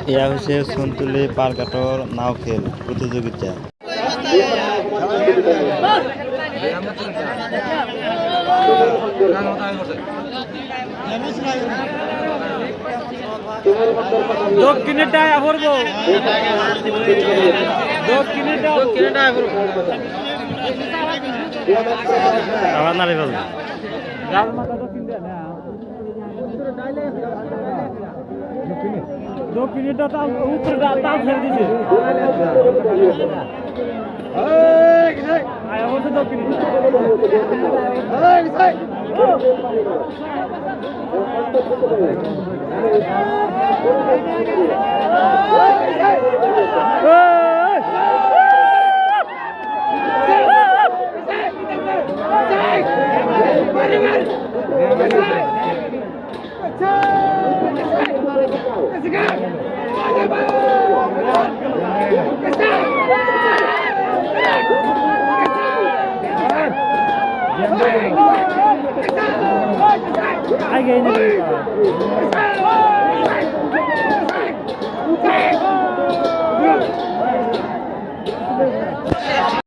এয়া হচ্ছে সন্তুলি পারকাটর নাও খেল প্রতিযোগিতা। দক্ষিণেরটা করবো দক্ষিণেরটা আবার নারী বল দক্ষিণেরটা তাল উপরে তাল ছেড়ে দিছে দক্ষিণ আগে